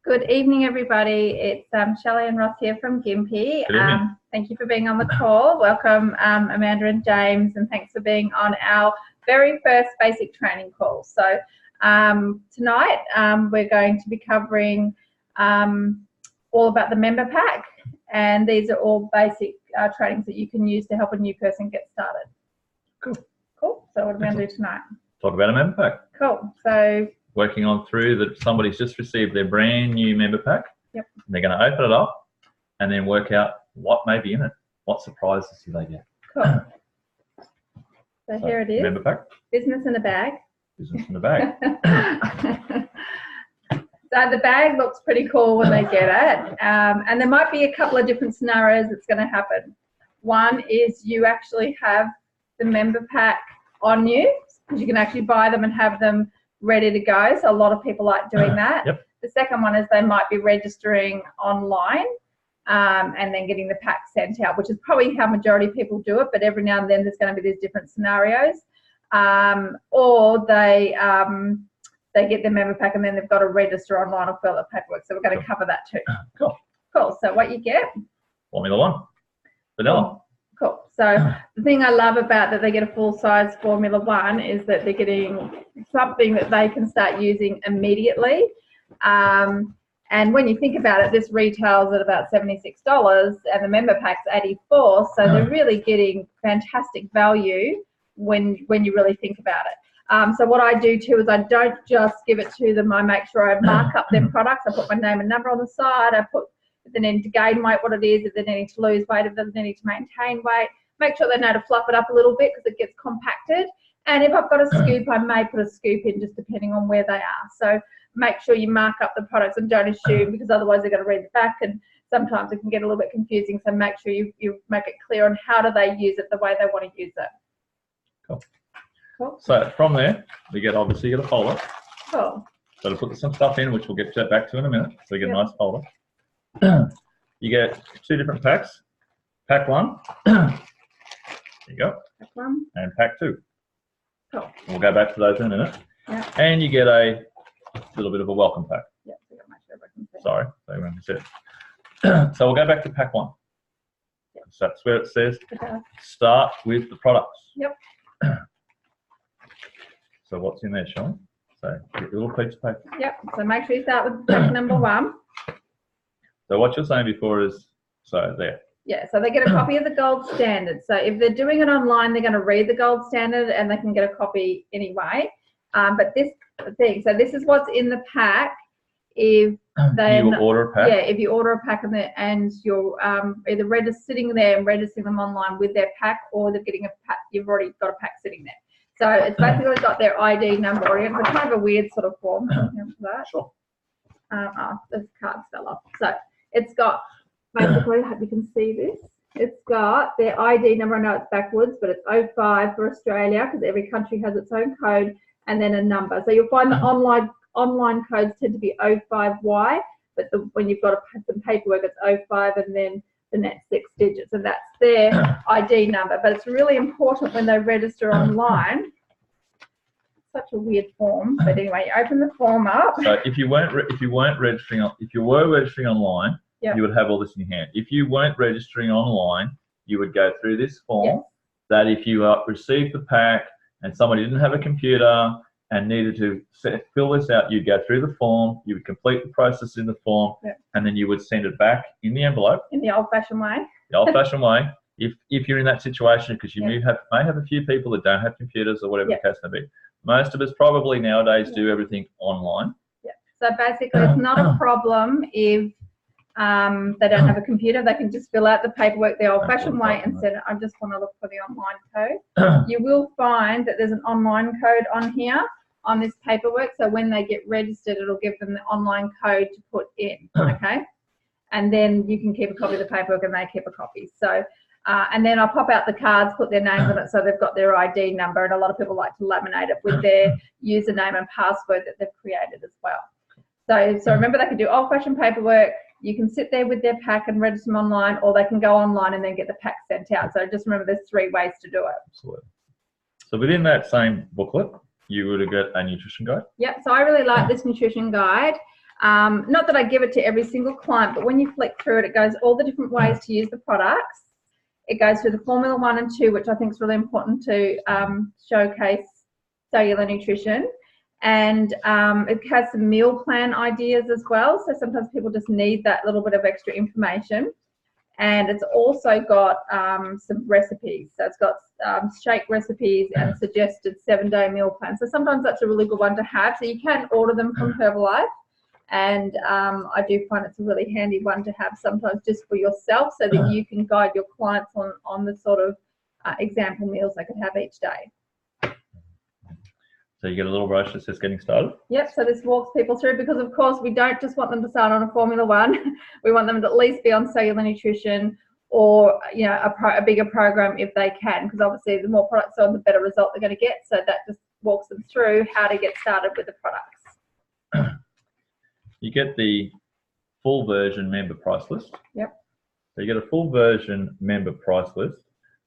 Good evening, everybody. It's Shelley and Ross here from Gympie. Thank you for being on the call. Welcome, Amanda and James, and thanks for being on our very first basic training call. So tonight we're going to be covering all about the member pack, and these are all basic trainings that you can use to help a new person get started. Cool. So what are we going to do tonight? Talk about a member pack. Cool. So working on through that somebody's just received their brand new member pack. Yep. They're going to open it up and then work out what may be in it. What surprises do they get? Cool. So here it is. Member pack. Business in a bag. Business in a bag. So the bag looks pretty cool when they get it. And there might be a couple of different scenarios that's going to happen. One is you actually have the member pack on you, because you can actually buy them and have them ready to go. So a lot of people like doing that. Yep. The second one is they might be registering online and then getting the pack sent out, which is probably how majority of people do it, but every now and then there's going to be these different scenarios. Or they get their member pack and then they've got to register online or fill out paperwork. So we're going to cover that too. Cool. So what you get? Formula One. Vanilla. Cool. So the thing I love about that they get a full-size Formula One is that they're getting something that they can start using immediately. And when you think about it, this retails at about $76 and the member pack's $84. So they're really getting fantastic value when you really think about it. So what I do too is I don't just give it to them. I make sure I mark up their products. I put my name and number on the side. I put if they need to gain weight, what it is, if they need to lose weight, if they need to maintain weight. Make sure they know to fluff it up a little bit because it gets compacted. And if I've got a scoop, I may put a scoop in just depending on where they are. So make sure you mark up the products and don't assume, because otherwise they're going to read the back and sometimes it can get a little bit confusing. So make sure you make it clear on how do they use it the way they want to use it. Cool. So from there, we get obviously a folder. Cool. So to put some stuff in, which we'll get back to in a minute. So you get a nice folder. You get two different packs. Pack one. There you go. Pack one. And pack two. Cool. We'll go back to those in a minute. Yeah. And you get a little bit of a welcome pack. Yeah, sorry, so we'll go back to pack one. Yep. So that's where it says start with the products. Yep. So what's in there, Sean? So get your little piece of paper. Yep. So make sure you start with pack number one. So what you're saying before is, so there. Yeah, so they get a copy of the gold standard. So if they're doing it online, they're going to read the gold standard and they can get a copy anyway. But this thing, so this is what's in the pack. If they order a pack? Yeah, if you order a pack and you're either sitting there and registering them online with their pack, or they're getting a pack, you've already got a pack sitting there. So it's basically got their ID number. It's kind of a weird sort of form. Sure. The card fell off. So it's got, basically, I hope you can see this. It's got their ID number. I know it's backwards, but it's 05 for Australia because every country has its own code, and then a number. So you'll find the online codes tend to be 05Y, but when you've got to put some paperwork, it's 05 and then the next 6 digits, and that's their ID number. But it's really important when they register online. Such a weird form, but anyway, you open the form up. So if you were registering online, yep, you would have all this in your hand. If you weren't registering online, you would go through this form. Yes. That if you received the pack and somebody didn't have a computer and needed to fill this out, you'd go through the form, you would complete the process in the form, yep, and then you would send it back in the envelope. In the old-fashioned way. The old-fashioned way. If you're in that situation, because you yep, may have a few people that don't have computers or whatever yep, the case may be. Most of us probably nowadays do everything online. Yeah. So basically, it's not a problem if they don't have a computer. They can just fill out the paperwork the old-fashioned way and send it. I just want to look for the online code. You will find that there's an online code on here on this paperwork. So when they get registered, it'll give them the online code to put in. Okay, and then you can keep a copy of the paperwork and they keep a copy. So. And then I'll pop out the cards, put their names on it so they've got their ID number, and a lot of people like to laminate it with their username and password that they've created as well. So remember, they can do old-fashioned paperwork. You can sit there with their pack and register them online, or they can go online and then get the pack sent out. So just remember, there's 3 ways to do it. Absolutely. So within that same booklet, you would have got a nutrition guide. Yep, so I really like this nutrition guide. Not that I give it to every single client, but when you flick through it, it goes all the different ways to use the products. It goes through the Formula 1 and 2, which I think is really important to showcase cellular nutrition. And it has some meal plan ideas as well. So sometimes people just need that little bit of extra information. And it's also got some recipes. So it's got shake recipes and suggested 7-day meal plans. So sometimes that's a really good one to have. So you can order them from Herbalife. And I do find it's a really handy one to have sometimes just for yourself, so that you can guide your clients on the sort of example meals they could have each day. So you get a little brochure that says getting started? Yep, so this walks people through, because of course we don't just want them to start on a Formula 1. We want them to at least be on cellular nutrition, or a bigger program if they can, because obviously the more products on, the better result they're going to get. So that just walks them through how to get started with the products. You get the full version member price list. Yep. So you get a full version member price list.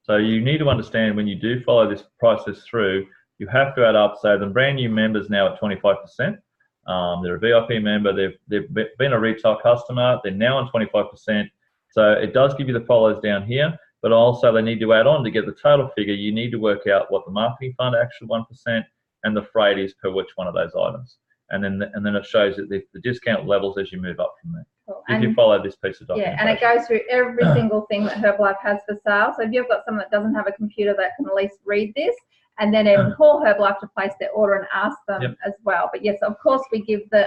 So you need to understand, when you do follow this process through, you have to add up. So the brand new members now at 25%. They're a VIP member. They've been a retail customer. They're now on 25%. So it does give you the follows down here, but also they need to add on to get the total figure. You need to work out what the marketing fund actual 1% and the freight is per which one of those items. And then it shows that the discount levels as you move up from there. Cool. If you follow this piece of documentation. Yeah, and it goes through every single thing that Herbalife has for sale. So if you've got someone that doesn't have a computer that can at least read this, and then even call Herbalife to place their order and ask them as well. But yes, of course, we give the...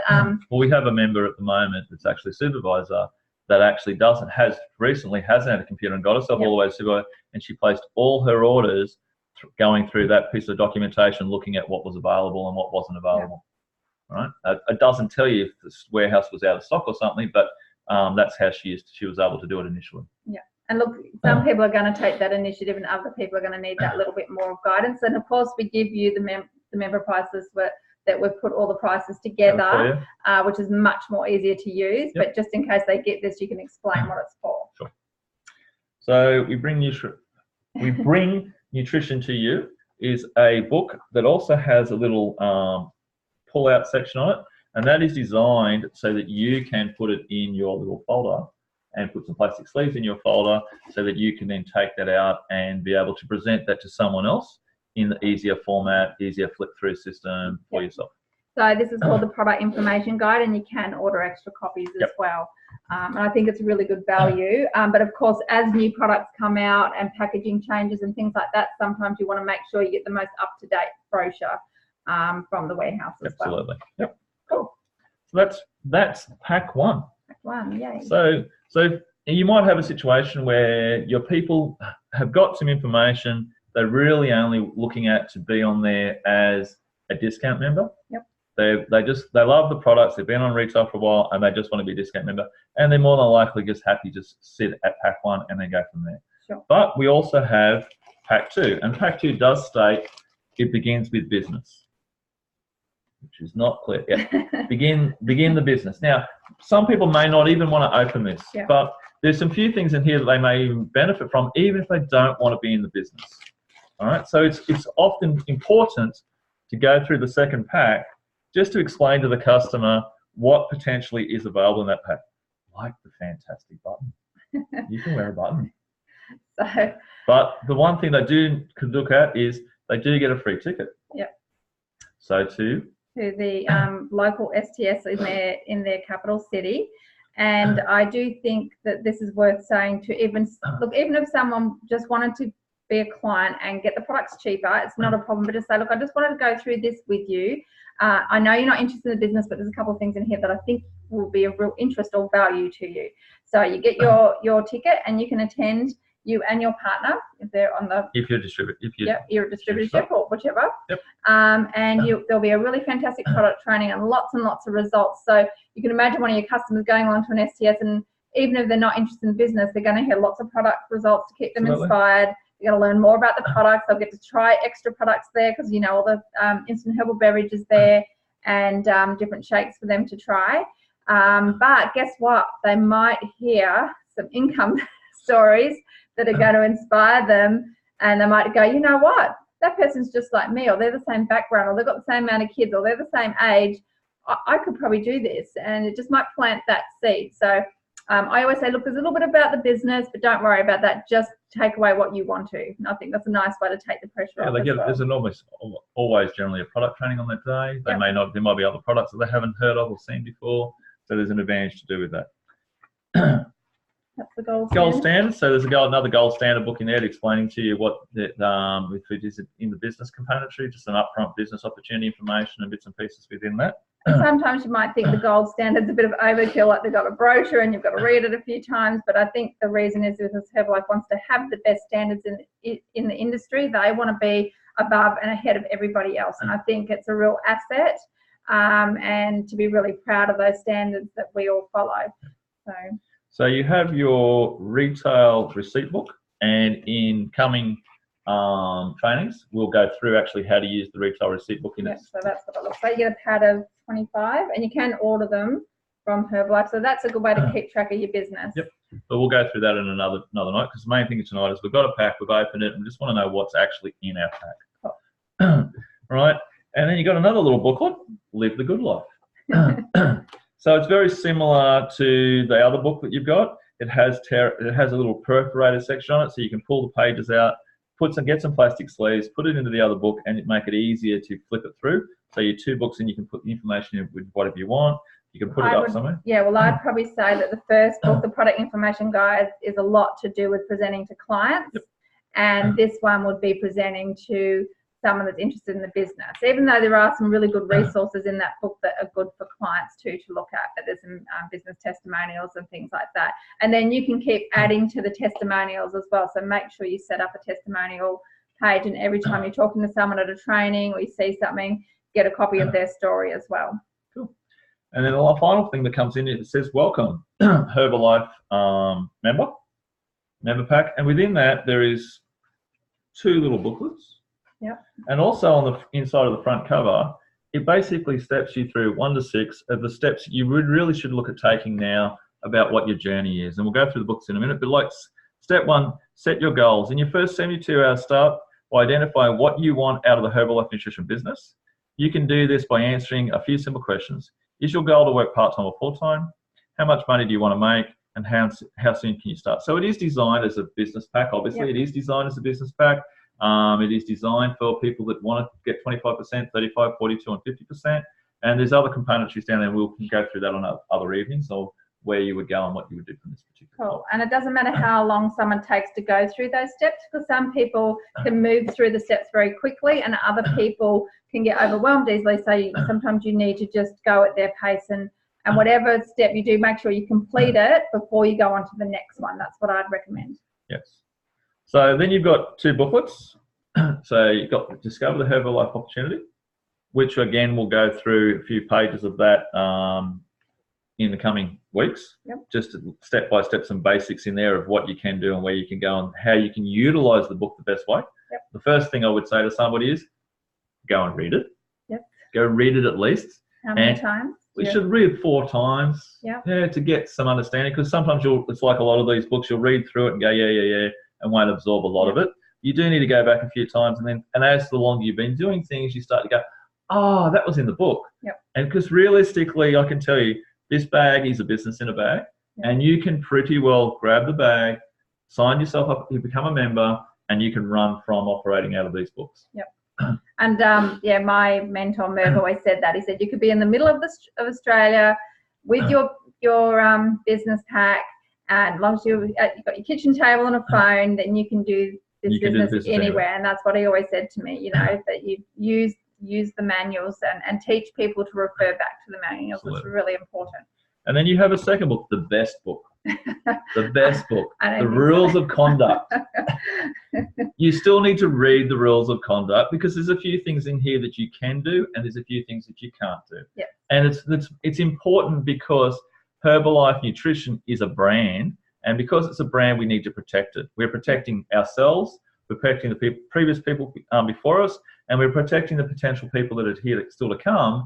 Well, we have a member at the moment that's actually a supervisor that actually recently hasn't had a computer and got herself all the way to supervisor, and she placed all her orders going through that piece of documentation, looking at what was available and what wasn't available. Right? It doesn't tell you if the warehouse was out of stock or something, but that's how she was able to do it initially. Yeah. And look, some people are going to take that initiative, and other people are going to need that little bit more guidance. And of course, we give you the member prices that we've put all the prices together, which is much more easier to use. But just in case they get this, you can explain what it's for. Sure. So we bring Nutrition to You is a book that also has a little pull-out section on it, and that is designed so that you can put it in your little folder and put some plastic sleeves in your folder, so that you can then take that out and be able to present that to someone else in the easier format, easier flip-through system for yourself. So this is called the Product Information Guide, and you can order extra copies as well. And I think it's a really good value. But of course, as new products come out and packaging changes and things like that, sometimes you want to make sure you get the most up-to-date brochure from the warehouse as well. Absolutely. Yep. Cool. So that's pack one. Pack one, yay. So you might have a situation where your people have got some information they're really only looking at to be on there as a discount member. Yep. They love the products, they've been on retail for a while, and they just want to be a discount member, and they're more than likely just happy to sit at pack one and then go from there. Sure. But we also have pack two, and pack two does state it begins with business, which is not clear. Yeah. begin the business. Now, some people may not even want to open this, but there's some few things in here that they may even benefit from, even if they don't want to be in the business. All right, so it's often important to go through the second pack just to explain to the customer what potentially is available in that pack, like the fantastic button. You can wear a button. But the one thing they do could look at is they do get a free ticket. Yep. So to the local STS in their capital city. And I do think that this is worth saying to even if someone just wanted to be a client and get the products cheaper, it's not a problem, but just say, look, I just wanted to go through this with you. I know you're not interested in the business, but there's a couple of things in here that I think will be of real interest or value to you. So you get your ticket, and you can attend, you and your partner, if they're on the... If you're a distributor. You're a distributorship or whichever. Yep. And there'll be a really fantastic product training and lots of results. So you can imagine one of your customers going along to an STS, and even if they're not interested in business, they're going to hear lots of product results to keep them inspired. They're going to learn more about the products. They'll get to try extra products there, because all the instant herbal beverages there, and different shakes for them to try. But guess what? They might hear some income stories that are going to inspire them, and they might go, you know what? That person's just like me, or they're the same background, or they've got the same amount of kids, or they're the same age. I could probably do this, and it just might plant that seed. So I always say, look, there's a little bit about the business, but don't worry about that. Just take away what you want to. And I think that's a nice way to take the pressure off. There's always generally a product training on that day. They may not. There might be other products that they haven't heard of or seen before. So there's an advantage to do with that. That's the gold standard. So there's another gold standard book in there explaining to you what if it is in the business componentry, just an upfront business opportunity information and bits and pieces within that. Sometimes you might think the gold standard's a bit of overkill, like they've got a brochure and you've got to read it a few times. But I think the reason is because Herbalife wants to have the best standards in the industry. They want to be above and ahead of everybody else, and I think it's a real asset, and to be really proud of those standards that we all follow. So you have your retail receipt book, and in coming trainings, we'll go through actually how to use the retail receipt book in it. So that's what it looks like. You get a pad of 25, and you can order them from Herbalife. So that's a good way to keep track of your business. Yep. But we'll go through that in another night, because the main thing tonight is we've got a pack, we've opened it, and we just want to know what's actually in our pack. Cool. Right. And then you got another little booklet, Live the Good Life. So it's very similar to the other book that you've got. It has a little perforated section on it, so you can pull the pages out, get some plastic sleeves, put it into the other book, and make it easier to flip it through. So your two books, and you can put the information in with whatever you want. You can put it up somewhere. Yeah, well, I'd probably say that the first book, the Product Information Guide, is a lot to do with presenting to clients. Yep. And this one would be presenting to someone that's interested in the business, even though there are some really good resources in that book that are good for clients too to look at. But there's some business testimonials and things like that. And then you can keep adding to the testimonials as well. So make sure you set up a testimonial page, and every time you're talking to someone at a training or you see something, get a copy of their story as well. Cool. And then the final thing that comes in, it says welcome Herbalife member pack, and within that there is two little booklets. Yep. And also on the inside of the front cover, it basically steps you through 1 to 6 of the steps you really should look at taking now about what your journey is. And we'll go through the books in a minute, but like step 1, set your goals. In your first 72-hour start, by identifying what you want out of the Herbalife Nutrition business. You can do this by answering a few simple questions. Is your goal to work part-time or full-time? How much money do you want to make? And how soon can you start? So it is designed as a business pack, obviously. Yep. It is designed as a business pack. It is designed for people that want to get 25%, 35, 42, and 50%. And there's other componentries down there. We'll go through that on other evenings, or where you would go and what you would do from this particular topic. And it doesn't matter how long someone takes to go through those steps, because some people can move through the steps very quickly and other people can get overwhelmed easily. So sometimes you need to just go at their pace, and whatever step you do, make sure you complete it before you go on to the next one. That's what I'd recommend. Yes. So then you've got two booklets. So you've got Discover the Herbalife Opportunity, which again we'll go through a few pages of that in the coming weeks. Yep. Just step by step, some basics in there of what you can do and where you can go and how you can utilize the book the best way. Yep. The first thing I would say to somebody is go and read it. Yep. Go read it at least. How many times? We should read 4 times. Yep. Yeah, to get some understanding, because sometimes it's like a lot of these books, you'll read through it and go, yeah, and won't absorb a lot of it. You do need to go back a few times, and as the longer you've been doing things, you start to go, oh, that was in the book. Yep. And because realistically, I can tell you, this bag is a business in a bag, and you can pretty well grab the bag, sign yourself up, you become a member, and you can run from operating out of these books. Yep. And my mentor Merv always said that. He said you could be in the middle of Australia with your business pack, and as long as you've got your kitchen table and a phone, then you can do this business anywhere. And that's what he always said to me, that you use the manuals and teach people to refer back to the manuals. Absolutely. It's really important. And then you have a second book, the best book. The best book, the rules of conduct. You still need to read the rules of conduct, because there's a few things in here that you can do and there's a few things that you can't do. Yep. And it's important, because Herbalife Nutrition is a brand, and because it's a brand, we need to protect it. We're protecting ourselves, we're protecting the previous people before us, and we're protecting the potential people that are here still to come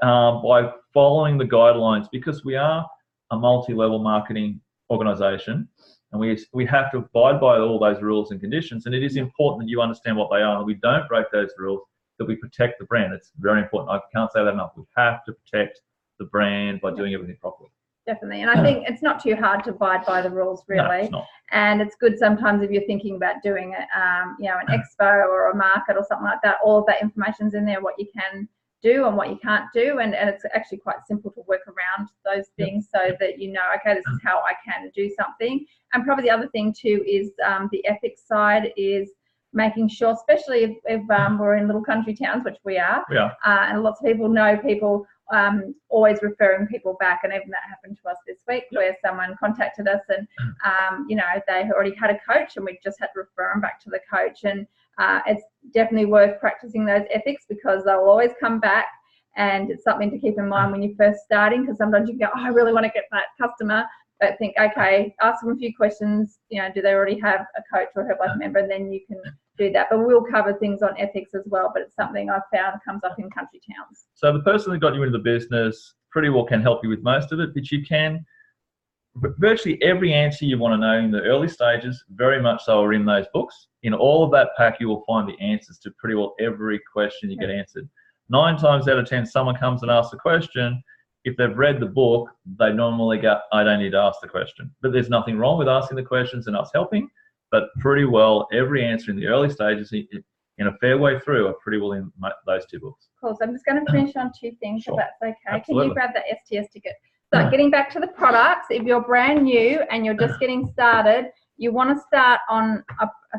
by following the guidelines, because we are a multi-level marketing organization, and we have to abide by all those rules and conditions, and it is important that you understand what they are, and we don't break those rules, that we protect the brand. It's very important. I can't say that enough. We have to protect the brand by doing everything properly. Definitely. And I think it's not too hard to abide by the rules, really. No, it's not. And it's good sometimes if you're thinking about doing it, you know, an expo or a market or something like that, all of that information's in there, what you can do and what you can't do. And it's actually quite simple to work around those things so that you know, okay, this is how I can do something. And probably the other thing too is the ethics side is making sure, especially if we're in little country towns, which we are, and lots of people know people, always referring people back. And even that happened to us this week where someone contacted us and, you know, they already had a coach and we just had to refer them back to the coach. And it's definitely worth practicing those ethics because they'll always come back, and it's something to keep in mind when you're first starting, because sometimes you go, oh, I really want to get that customer, but think, okay, ask them a few questions, you know, do they already have a coach or a Herbalife member, and then you can do that. But we'll cover things on ethics as well, but it's something I've found comes up in country towns. So the person that got you into the business pretty well can help you with most of it, but you can, virtually every answer you want to know in the early stages, very much so, are in those books. In all of that pack, you will find the answers to pretty well every question you get answered. 9 times out of 10, someone comes and asks a question. If they've read the book, they normally go, I don't need to ask the question. But there's nothing wrong with asking the questions and us helping. But pretty well every answer in the early stages, in a fair way through, are pretty well in those 2 books. Cool. So I'm just going to finish on 2 things, if that's okay. Absolutely. Can you grab that STS ticket? So getting back to the products, if you're brand new and you're just getting started, you want to start on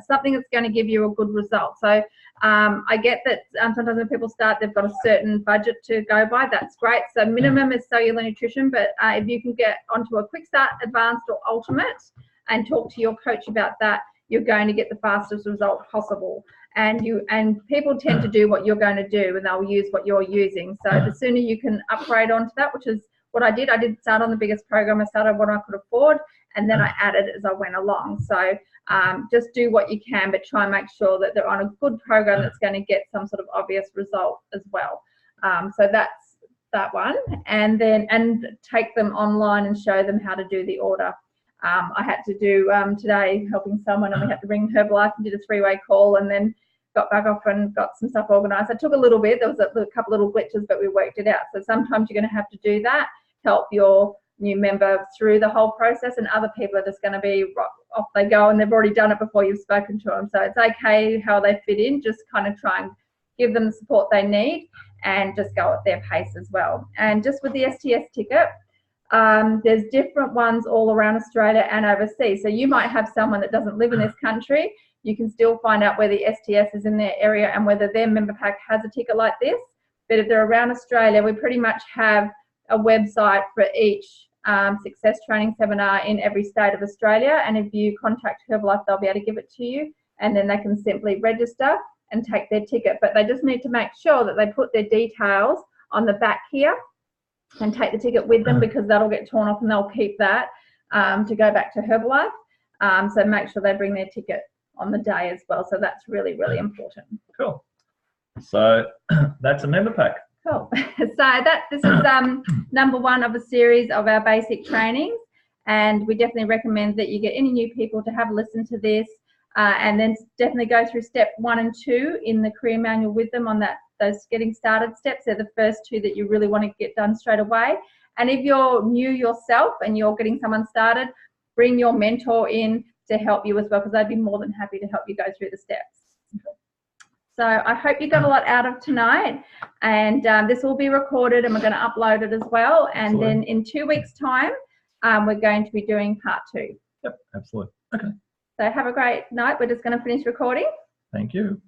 something that's going to give you a good result. So I get that sometimes when people start, they've got a certain budget to go by. That's great. So minimum is cellular nutrition, but if you can get onto a quick start, advanced or ultimate and talk to your coach about that, you're going to get the fastest result possible. And people tend to do what you're going to do, and they'll use what you're using. So the sooner you can upgrade onto that, which is what I did. I didn't start on the biggest program. I started what I could afford, and then I added as I went along. So just do what you can, but try and make sure that they're on a good program that's going to get some sort of obvious result as well. So that's that one. And take them online and show them how to do the order. I had to do today helping someone, and we had to ring Herbalife and did a 3-way call, and then got back off and got some stuff organised. It took a little bit. There was a couple little glitches, but we worked it out. So sometimes you're going to have to do that, help your new member through the whole process, and other people are just going to be off they go, and they've already done it before you've spoken to them. So it's okay how they fit in. Just kind of try and give them the support they need and just go at their pace as well. And just with the STS ticket, there's different ones all around Australia and overseas. So you might have someone that doesn't live in this country. You can still find out where the STS is in their area and whether their member pack has a ticket like this. But if they're around Australia, we pretty much have a website for each success training seminar in every state of Australia. And if you contact Herbalife, they'll be able to give it to you, and then they can simply register and take their ticket. But they just need to make sure that they put their details on the back here and take the ticket with them, because that'll get torn off and they'll keep that to go back to Herbalife. So make sure they bring their ticket on the day as well. So that's really, really important. Cool. So that's a member pack. Cool. So this is number 1 of a series of our basic trainings, and we definitely recommend that you get any new people to have a listen to this, and then definitely go through step 1 and 2 in the career manual with them on those getting started steps. They're the first 2 that you really want to get done straight away. And if you're new yourself and you're getting someone started, bring your mentor in to help you as well, because they'd be more than happy to help you go through the steps. So I hope you got a lot out of tonight, and this will be recorded and we're going to upload it as well. And then in 2 weeks' time, we're going to be doing part 2. Yep, absolutely. Okay. So have a great night. We're just going to finish recording. Thank you.